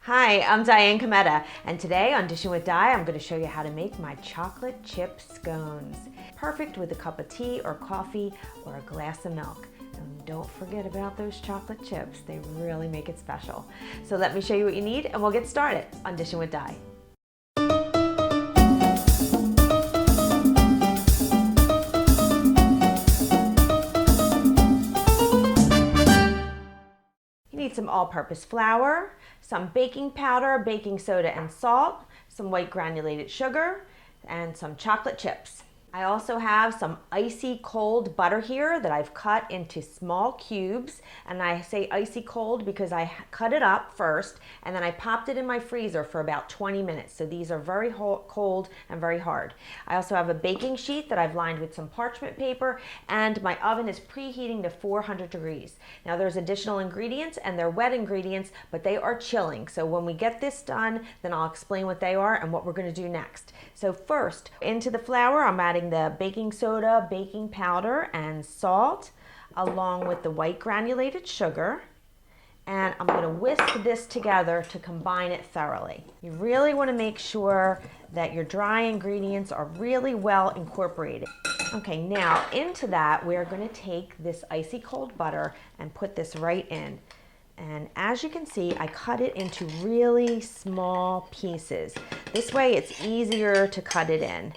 Hi, I'm Diane Kometa, and today on Dishing with Di, I'm going to show you how to make my chocolate chip scones. Perfect with a cup of tea or coffee or a glass of milk. And don't forget about those chocolate chips. They really make it special. So let me show you what you need and we'll get started on Dishing with Di. You need some all-purpose flour, some baking powder, baking soda and salt, some white granulated sugar, and some chocolate chips. I also have some icy cold butter here that I've cut into small cubes, and I say icy cold because I cut it up first and then I popped it in my freezer for about 20 minutes. So these are very cold and very hard. I also have a baking sheet that I've lined with some parchment paper, and my oven is preheating to 400 degrees. Now there's additional ingredients and they're wet ingredients, but they are chilling. So when we get this done, then I'll explain what they are and what we're going to do next. So first, into the flour, I'm adding the baking soda, baking powder, and salt, along with the white granulated sugar. And I'm going to whisk this together to combine it thoroughly. You really want to make sure that your dry ingredients are really well incorporated. Okay, now into that, we're going to take this icy cold butter and put this right in. And as you can see, I cut it into really small pieces. This way it's easier to cut it in.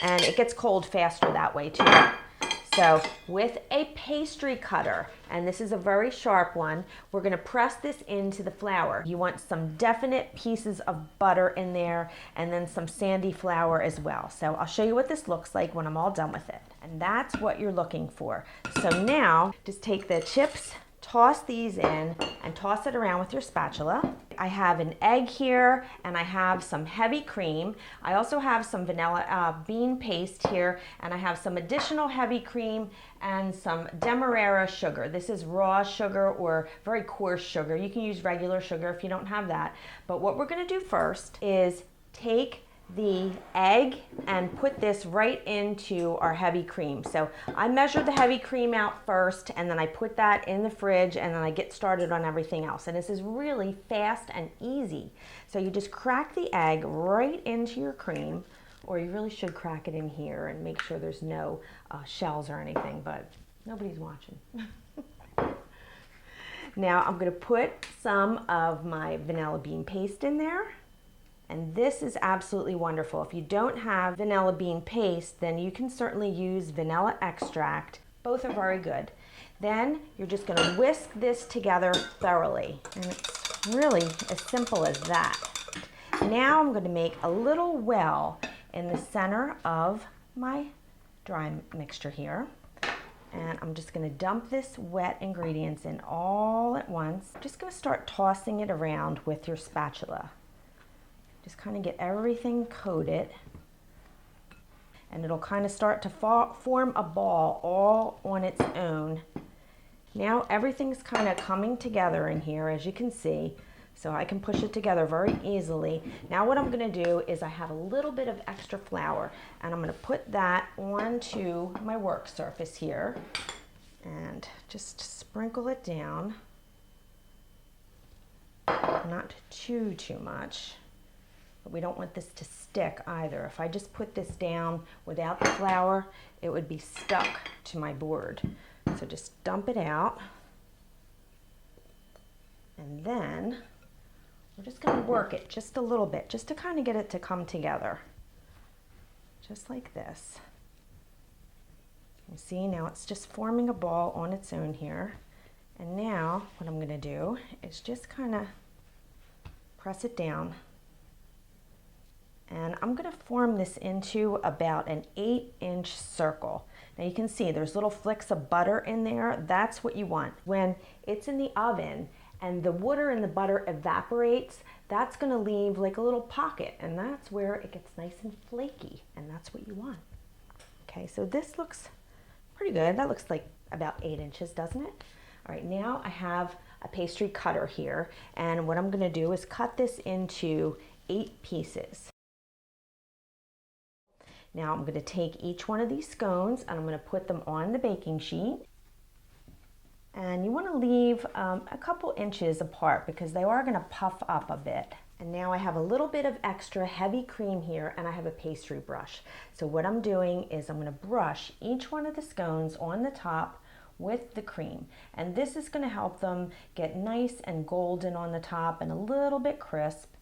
And it gets cold faster that way too. So with a pastry cutter, and this is a very sharp one, we're going to press this into the flour. You want some definite pieces of butter in there and then some sandy flour as well. So I'll show you what this looks like when I'm all done with it. And that's what you're looking for. So now just take the chips, toss these in and toss it around with your spatula. I have an egg here and I have some heavy cream. I also have some vanilla bean paste here, and I have some additional heavy cream and some demerara sugar. This is raw sugar or very coarse sugar. You can use regular sugar if you don't have that. But what we're going to do first is take the egg and put this right into our heavy cream. So I measured the heavy cream out first, and then I put that in the fridge, and then I get started on everything else. And this is really fast and easy. So you just crack the egg right into your cream, or you really should crack it in here and make sure there's no shells or anything, but nobody's watching. Now I'm going to put some of my vanilla bean paste in there. And this is absolutely wonderful. If you don't have vanilla bean paste, then you can certainly use vanilla extract. Both are very good. Then you're just going to whisk this together thoroughly. And it's really as simple as that. Now I'm going to make a little well in the center of my dry mixture here. And I'm just going to dump this wet ingredients in all at once. I'm just going to start tossing it around with your spatula. Just kind of get everything coated, and it'll kind of start to form a ball all on its own. Now everything's kind of coming together in here, as you can see, so I can push it together very easily. Now what I'm going to do is I have a little bit of extra flour, and I'm going to put that onto my work surface here and just sprinkle it down. Not too much. But we don't want this to stick either. If I just put this down without the flour, it would be stuck to my board. So just dump it out. And then we're just going to work it just a little bit, just to kind of get it to come together. Just like this. You see, now it's just forming a ball on its own here. And now what I'm going to do is just kind of press it down. And I'm going to form this into about an 8-inch circle. Now you can see there's little flecks of butter in there. That's what you want. When it's in the oven and the water in the butter evaporates, that's going to leave like a little pocket, and that's where it gets nice and flaky, and that's what you want. Okay, so this looks pretty good. That looks like about 8 inches, doesn't it? All right, now I have a pastry cutter here, and what I'm going to do is cut this into 8 pieces. Now I'm going to take each one of these scones and I'm going to put them on the baking sheet. And you want to leave a couple inches apart because they are going to puff up a bit. And now I have a little bit of extra heavy cream here, and I have a pastry brush. So what I'm doing is I'm going to brush each one of the scones on the top with the cream. And this is going to help them get nice and golden on the top and a little bit crisp.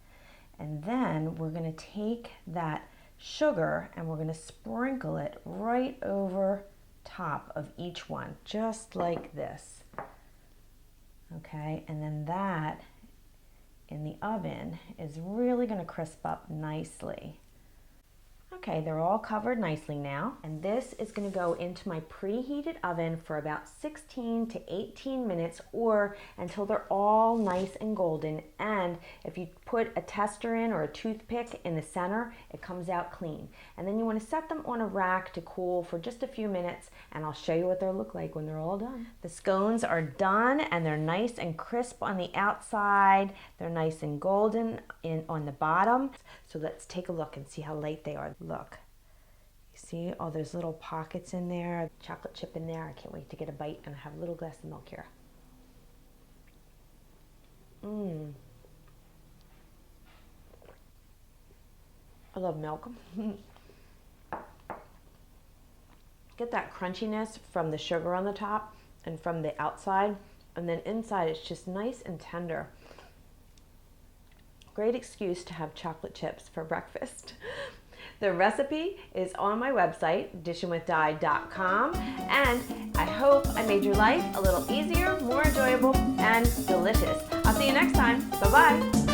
And then we're going to take that sugar and we're going to sprinkle it right over top of each one, just like this. Okay, and then that in the oven is really going to crisp up nicely. Okay, they're all covered nicely now, and this is going to go into my preheated oven for about 16 to 18 minutes or until they're all nice and golden. And if you put a tester in or a toothpick in the center, it comes out clean. And then you want to set them on a rack to cool for just a few minutes, and I'll show you what they'll look like when they're all done. The scones are done, and they're nice and crisp on the outside. They're nice and golden on the bottom. So let's take a look and see how light they are. Look, you see all those little pockets in there, chocolate chip in there. I can't wait to get a bite, and I have a little glass of milk here. I love milk. Get that crunchiness from the sugar on the top and from the outside, and then inside it's just nice and tender. Great excuse to have chocolate chips for breakfast. The recipe is on my website, dishinwithdi.com, and I hope I made your life a little easier, more enjoyable, and delicious. I'll see you next time. Bye-bye.